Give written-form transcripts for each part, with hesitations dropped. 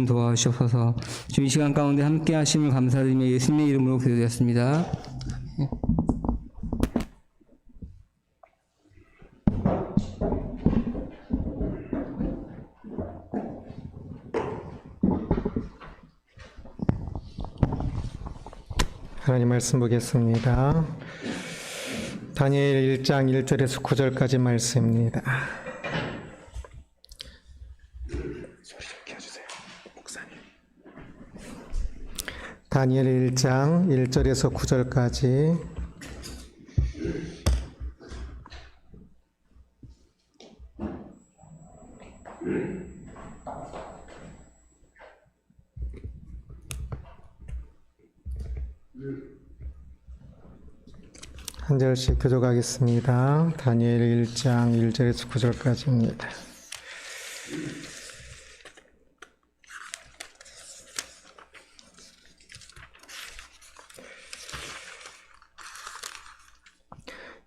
도와주셔서 주이 시간 가운데 함께 하심을 감사드리며 예수님의 이름으로 기도드렸습니다. 하나님 말씀 보겠습니다. 다니엘 1장 1절에서 9절까지 말씀입니다. 소리 좀 켜주세요, 목사님. 다니엘 1장 1절에서 9절까지 한 절씩 교독하겠습니다. 다니엘 1장 1절에서 9절까지입니다.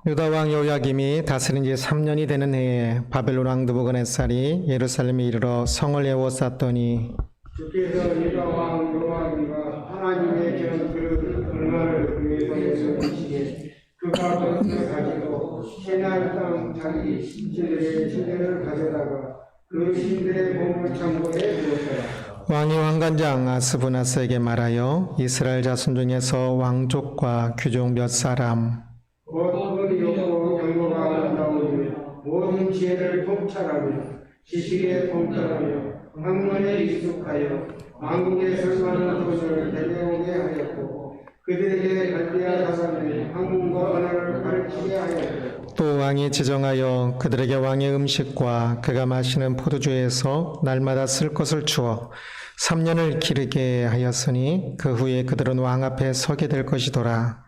유다 왕 요야김이 다스린 지 3년이 되는 해에 바벨론 왕 느부갓네살이 예루살렘에 이르러 성을 에워쌌더니 주께서 유다 왕 요야김과 하나님의 전그 얼마를 위해서 내세우시기에 그가 그것을 가지고 시내할 땅 자기 신들의 신들을 가져다가 그 신들의 보물 창고에 두었더라. 왕이 왕관장 아스부나스에게 말하여 이스라엘 자손 중에서 왕족과 귀족 몇 사람 곧 여고 영모가 아름다우니 모든 지혜를 통찰하며 지식에 통달하며 학문에 익숙하여 왕국의 설만한 소녀를 데려오게 하였고 그들에게 갈대아 사람들이 학문과 언어를 가르치게 하였고 또 왕이 지정하여 그들에게 왕의 음식과 그가 마시는 포도주에서 날마다 쓸 것을 주어 3년을 기르게 하였으니 그 후에 그들은 왕 앞에 서게 될 것이더라.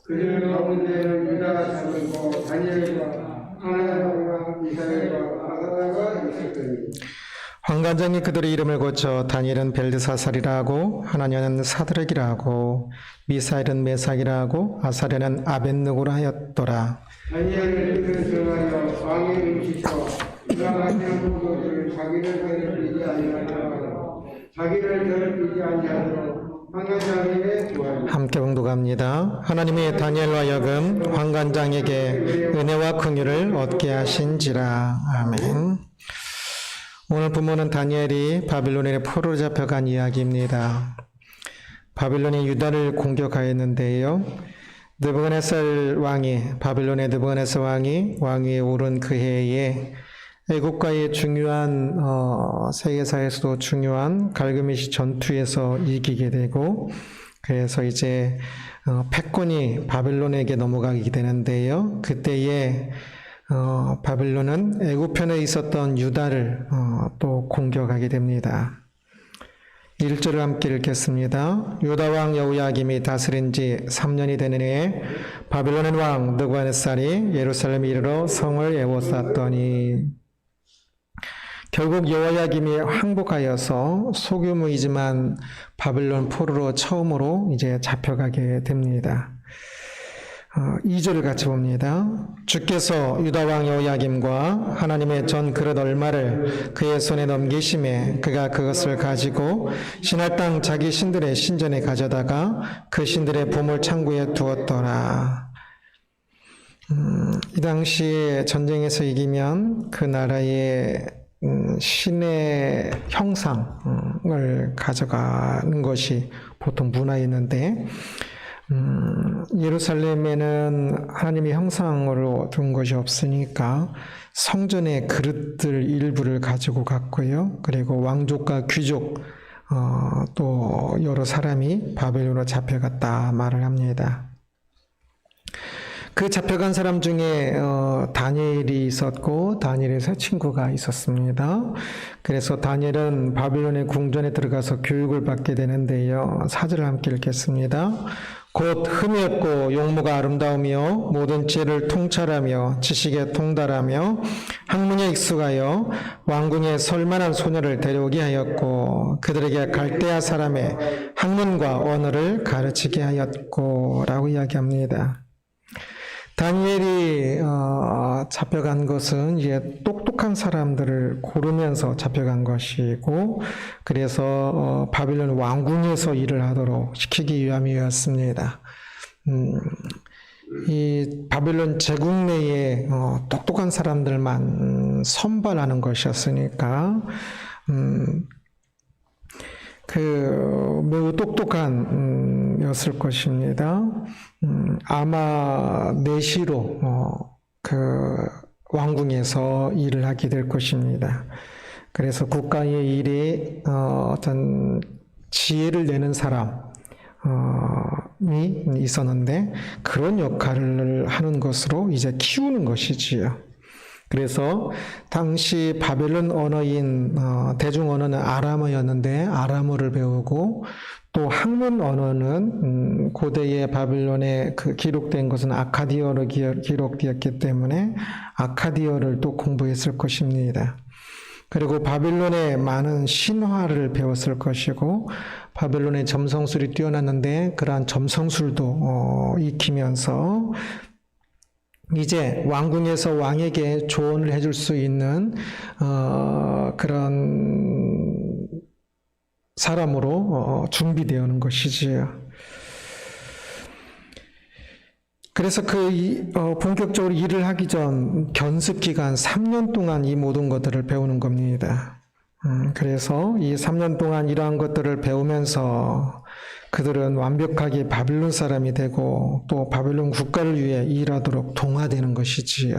그들 가운데는 유다 작은 다니엘과 하나님과 미사엘과 아사다가 있었더니 황관장이 그들의 이름을 고쳐 다니엘은 벨드사살이라 하고 하나냐는 사드락이라 하고 미사엘은 메삭이라 하고 아사랴는 아벳느고라 하였더라. 다니엘은 뜻을 정하여 왕의 음식과 그가 마시는 포도주를 자기를 더럽히지 아니하도록 자기를 더럽히지 아니하도록 황관장에게 구하니 함께 봉독합니다. 하나님의 다니엘로 하여금 황관장에게 은혜와 긍휼을 얻게 하신지라. 아멘. 오늘 본문은 다니엘이 바빌론에 포로로 잡혀간 이야기입니다. 바빌론이 유다를 공격하였는데요. 느부갓네살 왕이 바빌론의 느부갓네살 왕이 왕위에 오른 그 해에 애국과의 중요한 세계사에서도 중요한 갈그미시 전투에서 이기게 되고 그래서 이제 패권이 바빌론에게 넘어가게 되는데요. 그때에 바빌론은 애굽편에 있었던 유다를 또 공격하게 됩니다. 1절을 함께 읽겠습니다. 유다 왕 여호야김이 다스린 지 3년이 되는 해에 바빌론의 왕 느부갓네살이 예루살렘에 이르러 성을 에워쌌더니 결국 여호야김이 항복하여서 소규모이지만 바빌론 포로로 처음으로 이제 잡혀가게 됩니다. 2절을 같이 봅니다. 주께서 유다 왕 여호야김과 하나님의 전 그릇 얼마를 그의 손에 넘기심에 그가 그것을 가지고 신할 땅 자기 신들의 신전에 가져다가 그 신들의 보물 창고에 두었더라. 이 당시에 전쟁에서 이기면 그 나라의 신의 형상을 가져가는 것이 보통 문화였는데 예루살렘에는 하나님의 형상으로 둔 것이 없으니까 성전의 그릇들 일부를 가지고 갔고요. 그리고 왕족과 귀족 또 여러 사람이 바벨론으로 잡혀갔다 말을 합니다. 그 잡혀간 사람 중에 다니엘이 있었고 다니엘의 세 친구가 있었습니다. 그래서 다니엘은 바빌론의 궁전에 들어가서 교육을 받게 되는데요. 4절을 함께 읽겠습니다. 곧 흠이 없고 용모가 아름다우며 모든 지혜를 통찰하며 지식에 통달하며 학문에 익숙하여 왕궁에 설만한 소녀를 데려오게 하였고 그들에게 갈대아 사람의 학문과 언어를 가르치게 하였고 라고 이야기합니다. 다니엘이 잡혀간 것은 이제 똑똑한 착한 사람들을 고르면서 잡혀간 것이고, 그래서 바빌론 왕궁에서 일을 하도록 시키기 위함이었습니다. 이 바빌론 제국 내에 똑똑한 사람들만 선발하는 것이었으니까 매우 똑똑한 였을 것입니다. 아마 내시로 왕궁에서 일을 하게 될 것입니다. 그래서 국가의 일에 어떤 지혜를 내는 사람이 있었는데 그런 역할을 하는 것으로 이제 키우는 것이지요. 그래서 당시 바벨론 언어인 대중 언어는 아람어였는데 아람어를 배우고, 또 학문 언어는 고대의 바벨론에 기록된 것은 아카디어로 기록되었기 때문에 아카디어를 또 공부했을 것입니다. 그리고 바벨론의 많은 신화를 배웠을 것이고, 바벨론의 점성술이 뛰어났는데 그러한 점성술도 익히면서 이제 왕궁에서 왕에게 조언을 해줄 수 있는 그런 사람으로 준비되어오는 것이지요. 그래서 본격적으로 일을 하기 전 견습 기간 3년 동안 이 모든 것들을 배우는 겁니다. 그래서 이 3년 동안 이러한 것들을 배우면서 그들은 완벽하게 바빌론 사람이 되고 또 바빌론 국가를 위해 일하도록 동화되는 것이지요.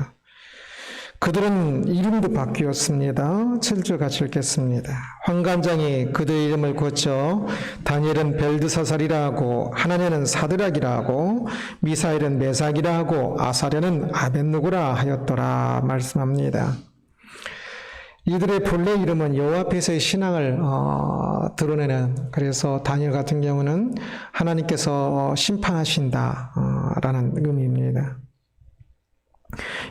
그들은 이름도 바뀌었습니다. 7절 같이 읽겠습니다. 환관장이 그들의 이름을 고쳐 다니엘은 벨드사살이라 하고, 하나냐는 사드락이라 하고, 미사엘은 메삭이라 하고, 아사랴는 아벳느고라 하였더라 말씀합니다. 이들의 본래 이름은 여호와 앞에서의 신앙을 드러내는, 그래서 다니엘 같은 경우는 하나님께서 심판하신다라는 의미입니다.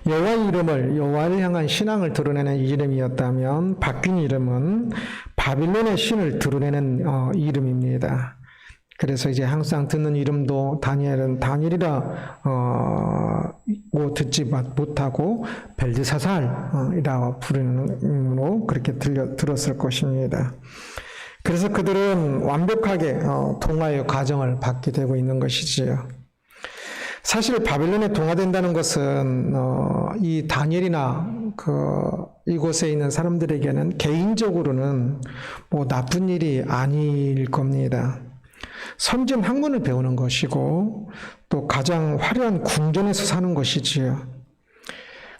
여호와의 이름을, 여호와를 향한 신앙을 드러내는 이름이었다면 바뀐 이름은 바빌론의 신을 드러내는 이름입니다. 그래서 이제 항상 듣는 이름도 다니엘은 다니엘이라 듣지 못하고 벨드사살이라고 부르는 이름으로 그렇게 들었을 것입니다. 그래서 그들은 완벽하게 동화의 과정을 받게 되고 있는 것이지요. 사실 바빌론에 동화된다는 것은 이 다니엘이나 이곳에 있는 사람들에게는 개인적으로는 뭐 나쁜 일이 아닐 겁니다. 선진 학문을 배우는 것이고 또 가장 화려한 궁전에서 사는 것이지요.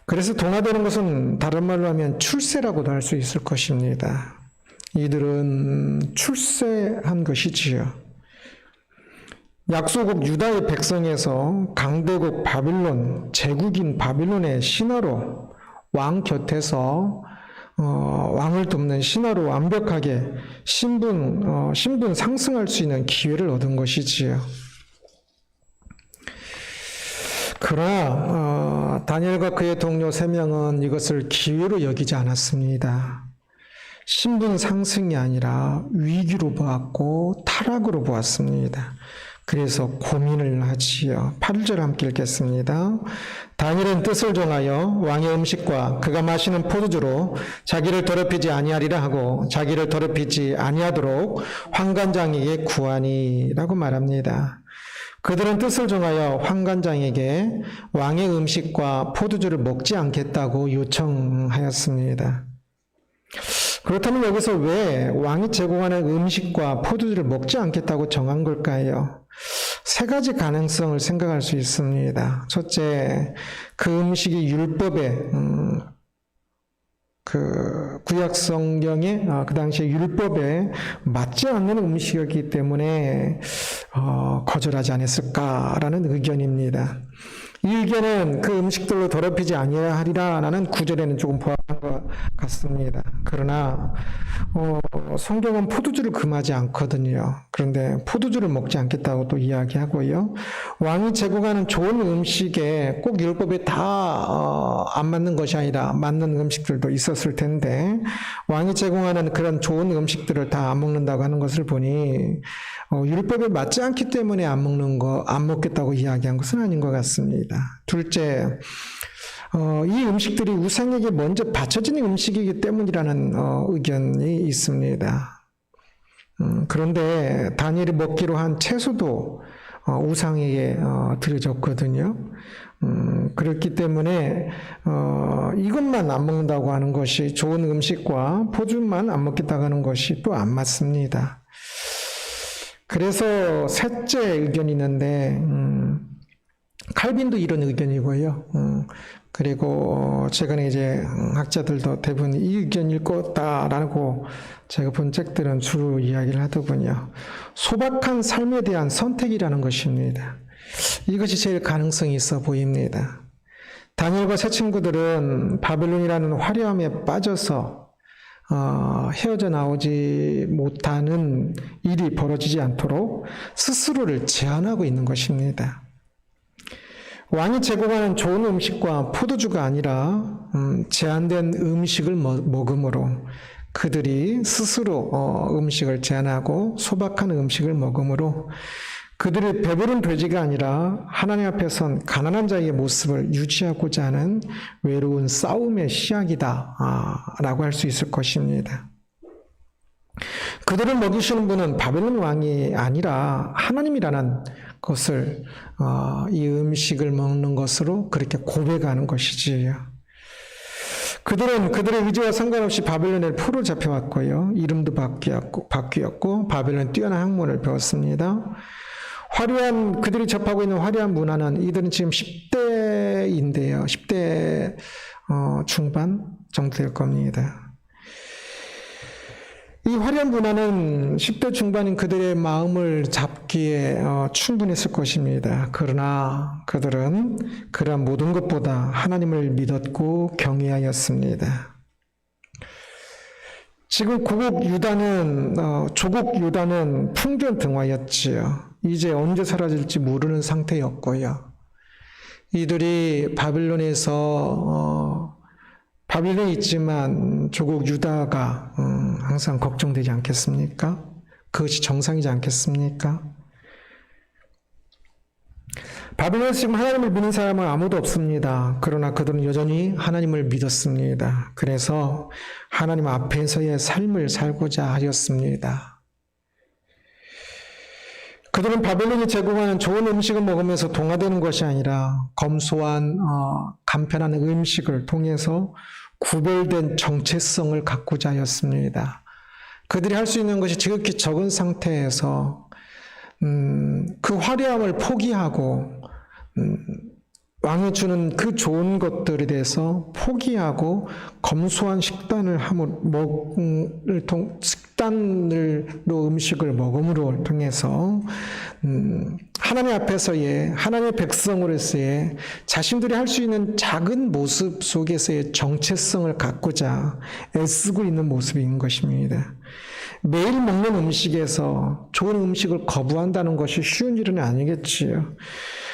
그래서 동화되는 것은 다른 말로 하면 출세라고도 할 수 있을 것입니다. 이들은 출세한 것이지요. 약소국 유다의 백성에서 강대국 바빌론, 제국인 바빌론의 신하로 왕 곁에서 왕을 돕는 신하로 완벽하게 신분 상승할 수 있는 기회를 얻은 것이지요. 그러나 다니엘과 그의 동료 3명은 이것을 기회로 여기지 않았습니다. 신분 상승이 아니라 위기로 보았고 타락으로 보았습니다. 그래서 고민을 하지요. 8절 함께 읽겠습니다. 다니엘은 뜻을 정하여 왕의 음식과 그가 마시는 포도주로 자기를 더럽히지 아니하리라 하고 자기를 더럽히지 아니하도록 환관장에게 구하니라고 말합니다. 그들은 뜻을 정하여 환관장에게 왕의 음식과 포도주를 먹지 않겠다고 요청하였습니다. 그렇다면 여기서 왜 왕이 제공하는 음식과 포도주를 먹지 않겠다고 정한 걸까요? 3가지 가능성을 생각할 수 있습니다. 첫째, 그 음식이 율법에 구약 성경의 그 당시에 율법에 맞지 않는 음식이었기 때문에 거절하지 않았을까라는 의견입니다. 이 의견은 그 음식들로 더럽히지 아니하리라라는 구절에는 조금 부합한 것 같습니다. 그러나 성경은 포도주를 금하지 않거든요. 그런데 포도주를 먹지 않겠다고 또 이야기하고요. 왕이 제공하는 좋은 음식에 꼭 율법에 다 안 맞는 것이 아니라 맞는 음식들도 있었을 텐데 왕이 제공하는 그런 좋은 음식들을 다 안 먹는다고 하는 것을 보니 율법에 맞지 않기 때문에 안 먹겠다고 이야기한 것은 아닌 것 같습니다. 둘째, 이 음식들이 우상에게 먼저 바쳐지는 음식이기 때문이라는 의견이 있습니다. 그런데 다니엘이 먹기로 한 채소도 우상에게 드려졌거든요. 그렇기 때문에 이것만 안 먹는다고 하는 것이, 좋은 음식과 포도주만 안 먹겠다고 하는 것이 또 안 맞습니다. 그래서 셋째 의견이 있는데 칼빈도 이런 의견이고요. 그리고 최근에 이제 학자들도 대부분 이 의견일 거다라고 제가 본 책들은 주로 이야기를 하더군요. 소박한 삶에 대한 선택이라는 것입니다. 이것이 제일 가능성이 있어 보입니다. 다니엘과 세 친구들은 바벨론이라는 화려함에 빠져서 헤어져 나오지 못하는 일이 벌어지지 않도록 스스로를 제한하고 있는 것입니다. 왕이 제공하는 좋은 음식과 포도주가 아니라 제한된 음식을 먹음으로 그들이 스스로 음식을 제한하고 소박한 음식을 먹음으로 그들이 배부른 돼지가 아니라 하나님 앞에 선 가난한 자의 모습을 유지하고자 하는 외로운 싸움의 시작이다 라고 할 수 있을 것입니다. 그들을 먹이시는 분은 바벨론 왕이 아니라 하나님이라는 것을 이 음식을 먹는 것으로 그렇게 고백하는 것이지요. 그들은 그들의 의지와 상관없이 바벨론에 포로 잡혀왔고요. 이름도 바뀌었고 바벨론 뛰어난 학문을 배웠습니다. 그들이 접하고 있는 화려한 문화는 이들은 지금 10대인데요. 10대 중반 정도 될 겁니다. 이 화려한 문화는 10대 중반인 그들의 마음을 잡기에 충분했을 것입니다. 그러나 그들은 그러한 모든 것보다 하나님을 믿었고 경외하였습니다. 지금 조국 유다는 풍전등화였지요. 이제 언제 사라질지 모르는 상태였고요. 이들이 바빌론에 있지만 조국 유다가 항상 걱정되지 않겠습니까? 그것이 정상이지 않겠습니까? 바빌론에서 지금 하나님을 믿는 사람은 아무도 없습니다. 그러나 그들은 여전히 하나님을 믿었습니다. 그래서 하나님 앞에서의 삶을 살고자 하였습니다. 그들은 바벨론이 제공하는 좋은 음식을 먹으면서 동화되는 것이 아니라 검소한 간편한 음식을 통해서 구별된 정체성을 갖고자 하였습니다. 그들이 할 수 있는 것이 지극히 적은 상태에서 그 화려함을 포기하고 왕이 주는 그 좋은 것들에 대해서 포기하고 검소한 식단으로 음식을 먹음으로 통해서 하나님 앞에서의 하나님의 백성으로서의 자신들이 할 수 있는 작은 모습 속에서의 정체성을 갖고자 애쓰고 있는 모습인 것입니다. 매일 먹는 음식에서 좋은 음식을 거부한다는 것이 쉬운 일은 아니겠지요.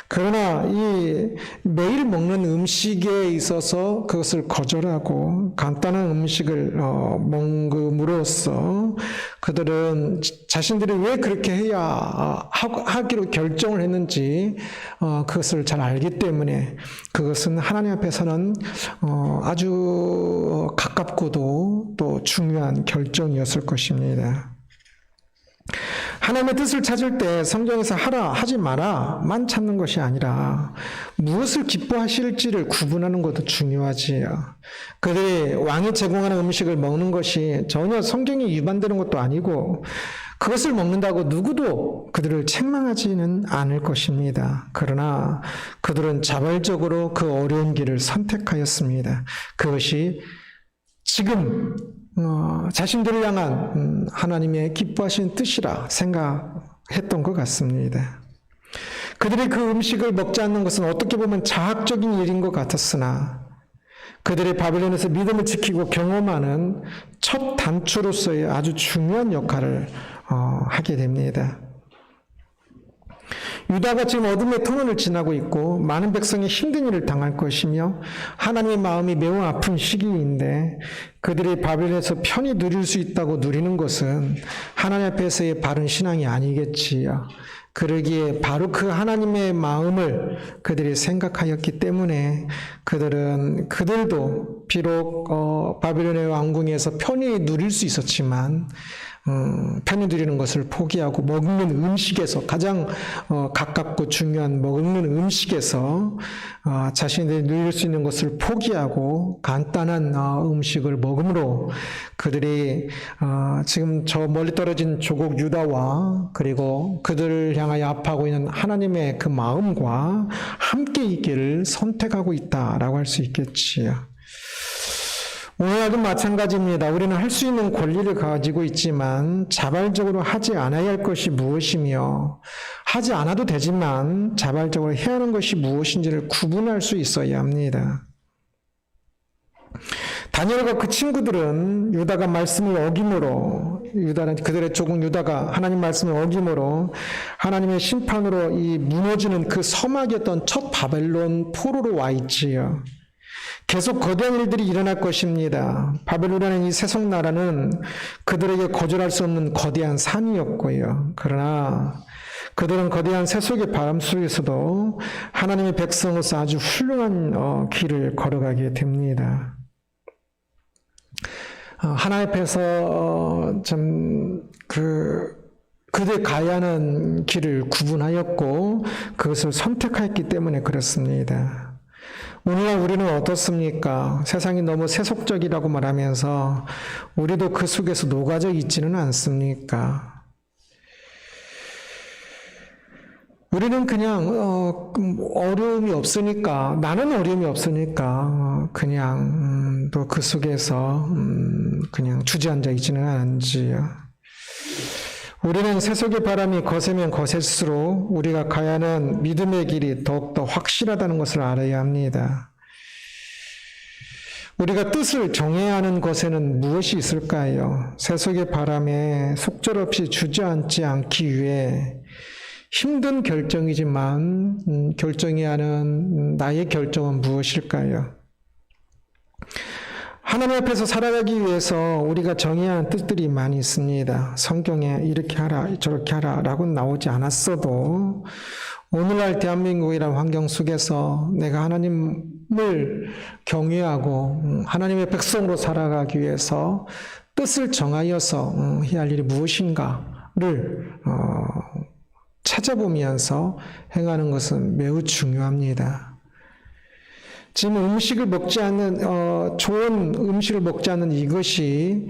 그러나 이 매일 먹는 음식에 있어서 그것을 거절하고 간단한 음식을 먹음으로써 그들은 자신들이 왜 그렇게 해야 하기로 결정을 했는지 그것을 잘 알기 때문에 그것은 하나님 앞에서는 아주 가깝고도 또 중요한 결정이었을 것입니다. 하나님의 뜻을 찾을 때 성경에서 하라, 하지 마라만 찾는 것이 아니라 무엇을 기뻐하실지를 구분하는 것도 중요하지요. 그들이 왕이 제공하는 음식을 먹는 것이 전혀 성경에 위반되는 것도 아니고 그것을 먹는다고 누구도 그들을 책망하지는 않을 것입니다. 그러나 그들은 자발적으로 그 어려운 길을 선택하였습니다. 그것이 지금 자신들을 향한 하나님의 기뻐하시는 뜻이라 생각했던 것 같습니다. 그들이 그 음식을 먹지 않는 것은 어떻게 보면 자학적인 일인 것 같았으나 그들이 바벨론에서 믿음을 지키고 경험하는 첫 단추로서의 아주 중요한 역할을 하게 됩니다. 유다가 지금 어둠의 터널을 지나고 있고 많은 백성이 힘든 일을 당할 것이며 하나님의 마음이 매우 아픈 시기인데 그들이 바벨론에서 편히 누릴 수 있다고 누리는 것은 하나님 앞에서의 바른 신앙이 아니겠지요. 그러기에 바로 그 하나님의 마음을 그들이 생각하였기 때문에 그들도 비록 바벨론의 왕궁에서 편히 누릴 수 있었지만 편히 누리는 것을 포기하고 먹는 음식에서 가장 가깝고 중요한 먹는 음식에서 자신들이 누릴 수 있는 것을 포기하고 간단한 음식을 먹음으로 그들이 지금 저 멀리 떨어진 조국 유다와 그리고 그들을 향하여 아파하고 있는 하나님의 그 마음과 함께 있기를 선택하고 있다라고 할 수 있겠지요. 오늘날도 마찬가지입니다. 우리는 할 수 있는 권리를 가지고 있지만 자발적으로 하지 않아야 할 것이 무엇이며 하지 않아도 되지만 자발적으로 해야 하는 것이 무엇인지를 구분할 수 있어야 합니다. 다니엘과 그 친구들은 유다가 말씀을 어김으로 그들의 조국 유다가 하나님 말씀을 어김으로 하나님의 심판으로 이 무너지는 그 서막이었던 첫 바벨론 포로로 와 있지요. 계속 거대한 일들이 일어날 것입니다. 바벨론이라는 이 세속 나라는 그들에게 거절할 수 없는 거대한 산이었고요. 그러나 그들은 거대한 세속의 바람 속에서도 하나님의 백성으로서 아주 훌륭한 길을 걸어가게 됩니다. 하나님 앞에서 그들 가야 하는 길을 구분하였고 그것을 선택했기 때문에 그렇습니다. 오늘날 우리는 어떻습니까? 세상이 너무 세속적이라고 말하면서 우리도 그 속에서 녹아져 있지는 않습니까? 우리는 그냥 어려움이 없으니까 나는 어려움이 없으니까 그냥 또 그 속에서 그냥 주저앉아 있지는 않지요. 우리는 세속의 바람이 거세면 거셀수록 우리가 가야 하는 믿음의 길이 더욱더 확실하다는 것을 알아야 합니다. 우리가 뜻을 정해야 하는 것에는 무엇이 있을까요? 세속의 바람에 속절없이 주저앉지 않기 위해 힘든 결정이지만 결정해야 하는 나의 결정은 무엇일까요? 하나님 앞에서 살아가기 위해서 우리가 정해야 하는 뜻들이 많이 있습니다. 성경에 이렇게 하라 저렇게 하라 라고 나오지 않았어도 오늘날 대한민국이라는 환경 속에서 내가 하나님을 경외하고 하나님의 백성으로 살아가기 위해서 뜻을 정하여서 해야 할 일이 무엇인가를 찾아보면서 행하는 것은 매우 중요합니다. 지금 음식을 먹지 않는 좋은 음식을 먹지 않는 이것이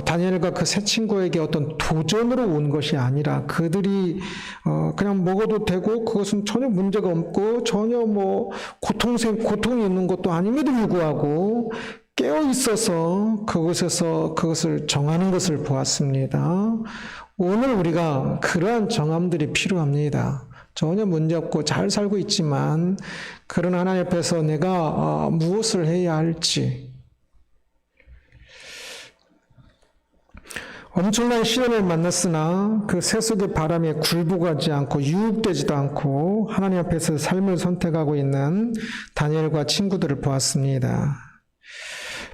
다니엘과 그 세 친구에게 어떤 도전으로 온 것이 아니라 그들이 그냥 먹어도 되고 그것은 전혀 문제가 없고 전혀 뭐 고통이 있는 것도 아님에도 불구하고 깨어 있어서 그곳에서 그것을 정하는 것을 보았습니다. 오늘 우리가 그러한 정함들이 필요합니다. 전혀 문제없고 잘 살고 있지만 그런 하나님 앞에서 내가 무엇을 해야 할지 엄청난 시련을 만났으나 그 세속의 바람에 굴복하지 않고 유혹되지도 않고 하나님 앞에서 삶을 선택하고 있는 다니엘과 친구들을 보았습니다.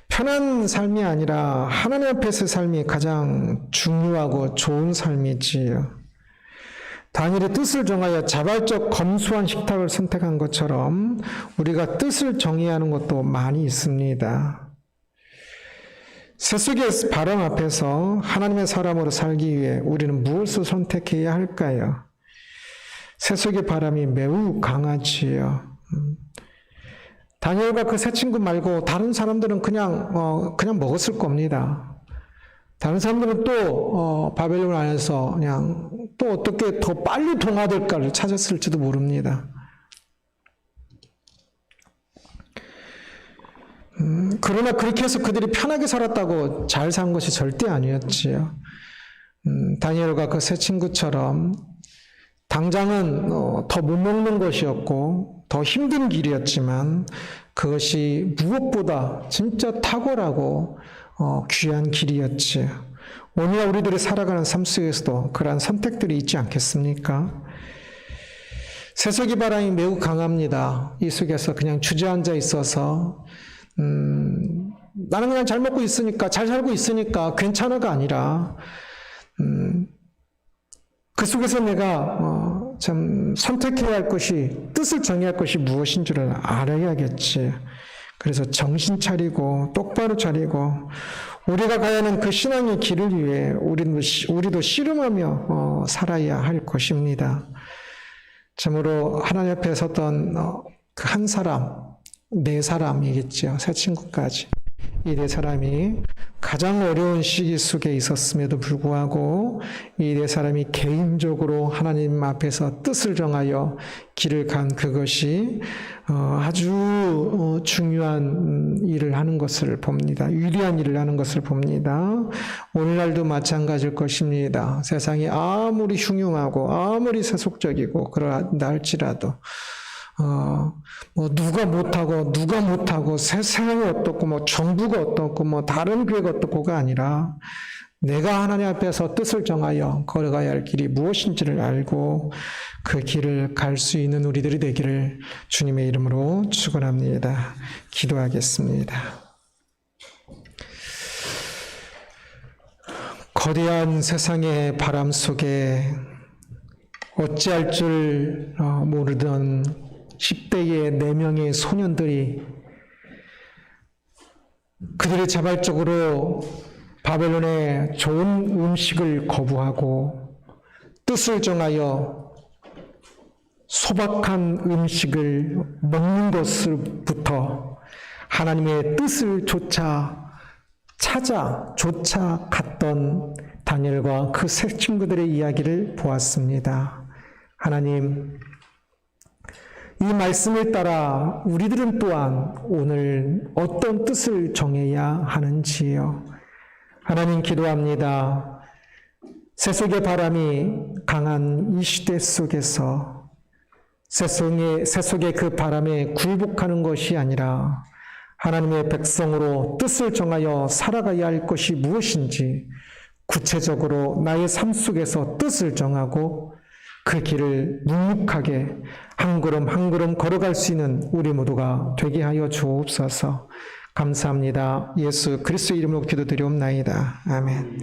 편한 삶이 아니라 하나님 앞에서의 삶이 가장 중요하고 좋은 삶이지요. 다니엘의 뜻을 정하여 자발적 검소한 식탁을 선택한 것처럼 우리가 뜻을 정해야 하는 것도 많이 있습니다. 세속의 바람 앞에서 하나님의 사람으로 살기 위해 우리는 무엇을 선택해야 할까요? 세속의 바람이 매우 강하지요. 다니엘과 그 세 친구 말고 다른 사람들은 그냥 먹었을 겁니다. 다른 사람들은 또 바벨론 안에서 그냥 또 어떻게 더 빨리 동화될까를 찾았을지도 모릅니다. 그러나 그렇게 해서 그들이 편하게 살았다고 잘 산 것이 절대 아니었지요. 다니엘과 그 세 친구처럼 당장은 더 못 먹는 것이었고 더 힘든 길이었지만 그것이 무엇보다 진짜 탁월하고 귀한 길이었지. 오늘 우리들이 살아가는 삶 속에서도 그러한 선택들이 있지 않겠습니까? 세속의 바람이 매우 강합니다. 이 속에서 그냥 주저앉아 있어서 나는 그냥 잘 먹고 있으니까 잘 살고 있으니까 괜찮아가 아니라 그 속에서 내가 참 선택해야 할 것이, 뜻을 정해야 할 것이 무엇인 줄을 알아야겠지. 그래서 정신 차리고 똑바로 차리고 우리가 가야 하는 그 신앙의 길을 위해 우리도 씨름하며 살아야 할 것입니다. 참으로 하나님 앞에 섰던 그 한 사람, 네 사람이겠죠. 세 친구까지. 이 네 사람이 가장 어려운 시기 속에 있었음에도 불구하고 이 네 사람이 개인적으로 하나님 앞에서 뜻을 정하여 길을 간 그것이 아주 중요한 일을 하는 것을 봅니다. 위대한 일을 하는 것을 봅니다. 오늘날도 마찬가지일 것입니다. 세상이 아무리 흉흉하고 아무리 세속적이고 그러다 할지라도 누가 못하고 세상이 어떻고 정부가 어떻고 다른 교회가 어떻고가 아니라 내가 하나님 앞에서 뜻을 정하여 걸어가야 할 길이 무엇인지를 알고 그 길을 갈 수 있는 우리들이 되기를 주님의 이름으로 축원합니다. 기도하겠습니다. 거대한 세상의 바람 속에 어찌할 줄 모르던 10대의 4명의 소년들이 그들이 자발적으로 바벨론의 좋은 음식을 거부하고 뜻을 정하여 소박한 음식을 먹는 것부터 하나님의 뜻을 조차 갔던 다니엘과 그 세 친구들의 이야기를 보았습니다. 하나님, 이 말씀을 따라 우리들은 또한 오늘 어떤 뜻을 정해야 하는지요. 하나님, 기도합니다. 세속의 바람이 강한 이 시대 속에서 세속의 그 바람에 굴복하는 것이 아니라 하나님의 백성으로 뜻을 정하여 살아가야 할 것이 무엇인지 구체적으로 나의 삶 속에서 뜻을 정하고 그 길을 묵묵하게 한 걸음 한 걸음 걸어갈 수 있는 우리 모두가 되게 하여 주옵소서. 감사합니다. 예수 그리스도의 이름으로 기도드리옵나이다. 아멘.